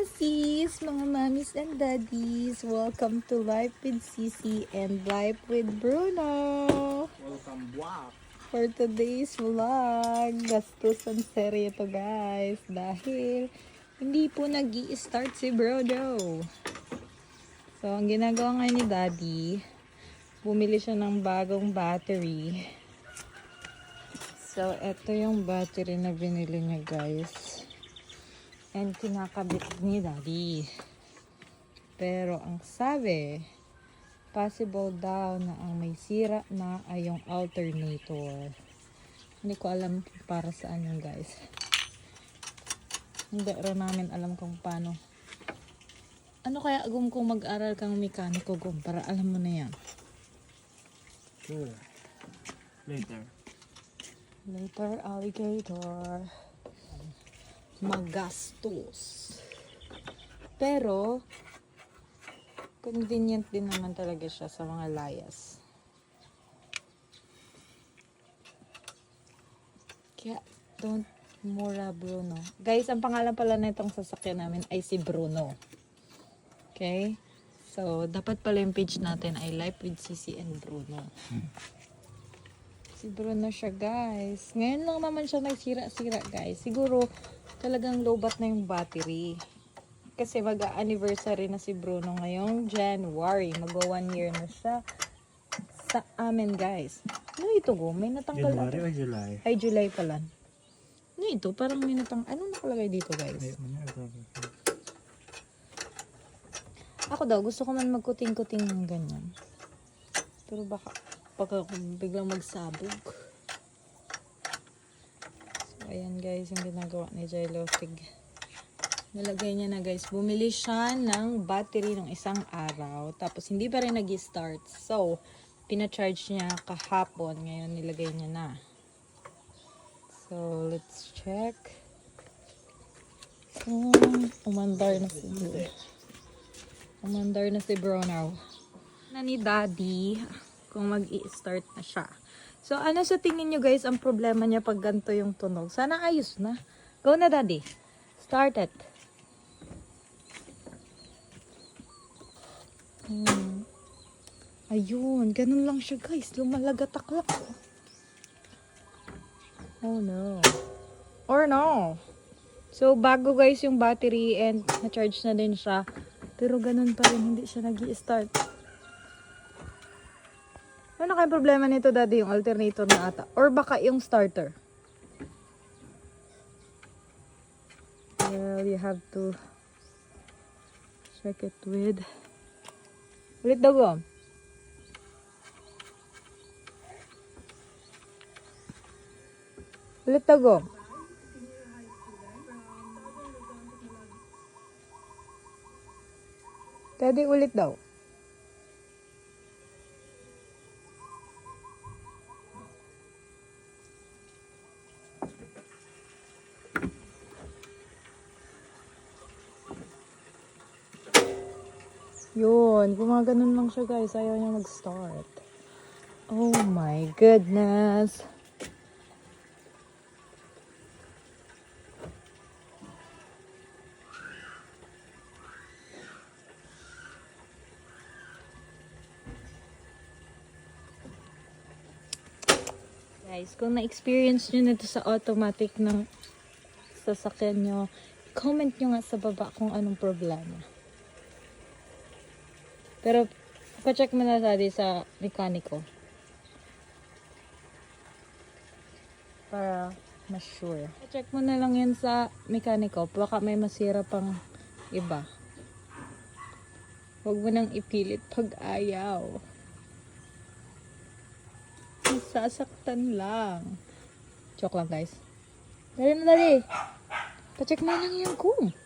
mga sis, mga mommies and daddies. Welcome to Life with Sisi and Life with Bruno. Welcome back. For today's vlog, gastos ang serye to guys. Dahil hindi po nag-i-start si Bruno. So, ang ginagawa ngayon ni Daddy, bumili siya ng bagong battery. So, ito yung battery na binili niya guys. And kinakabit ni Daddy. Pero ang sabi, possible daw na ang may sira na ay yung alternator. Hindi ko alam para saan yun guys. Hindi rin namin alam kung paano. Ano kaya kung mag-aral kang mekaniko gum para alam mo na yan? Sure. Later. Later, alligator. Magastos. Pero, convenient din naman talaga siya sa mga layas. Kaya, don't mura Bruno. Guys, ang pangalan pala na itong sasakyan namin ay si Bruno. Okay? So, dapat pala yung page natin ay Life with Sisi and Bruno. Si Bruno siya guys. Ngayon lang naman siya nagsira-sira guys. Siguro, talagang lowbat na yung battery. Kasi mag-anniversary na si Bruno ngayong January. Mag-1 year na siya sa amin guys. Ano ito go? May natanggal January ata. or July? Ay, July pala. Ano ito? Parang may ano nakalagay dito guys? Ako daw, gusto ko man magkuting-kuting ng ganyan. Pero baka biglang magsabog. So, ayan guys, yung ginagawa ni Jailotig. Nalagay niya na guys. Bumili siya ng battery ng isang araw. Tapos, hindi pa rin nag-start. So, pinacharge niya kahapon. Ngayon, nilagay niya na. So, let's check. Umandar na si Bruno. Umandar na si Bruno. Na ni Daddy kung mag-i-start na siya. So, ano sa tingin nyo guys ang problema niya pag ganito yung tunog? Sana ayos na. Go na Daddy. Start it. Ayun. Ganun lang siya guys. Lumalagataklak. Oh no. Or no. So, bago guys yung battery and na-charge na din siya. Pero ganun pa rin. Hindi siya nag-i-start. Ano kayong problema nito Daddy? Yung alternator na ata? Or baka yung starter? Well, you have to check it with... Ulit daw go. Ulit daw go. Daddy, ulit daw. Yun, gumaganon lang siya guys. Ayaw niya mag-start. Oh my goodness. Guys, kung na-experience nyo nito sa automatic ng sasakyan nyo, comment nyo nga sa baba kung anong problema. Pero, pa-check mo na Daddy sa mekaniko. Para ma-sure. Pa-check mo na lang yan sa mekaniko. Baka may masira pang iba. Huwag mo nang ipilit pag ayaw. Sasaktan lang. Joke lang guys. Dali na Daddy. Pa-check mo lang yan kung.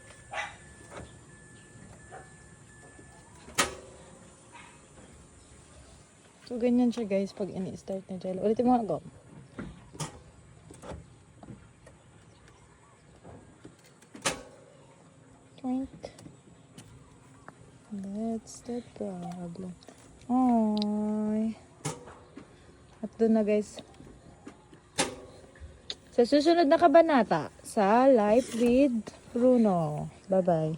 So, ganyan siya guys pag ini-start na Jello. Ulitin mo nga go. Twink. That's the problem. Oy. At doon na guys. Sa susunod na kabanata, sa Life with Bruno. Bye-bye.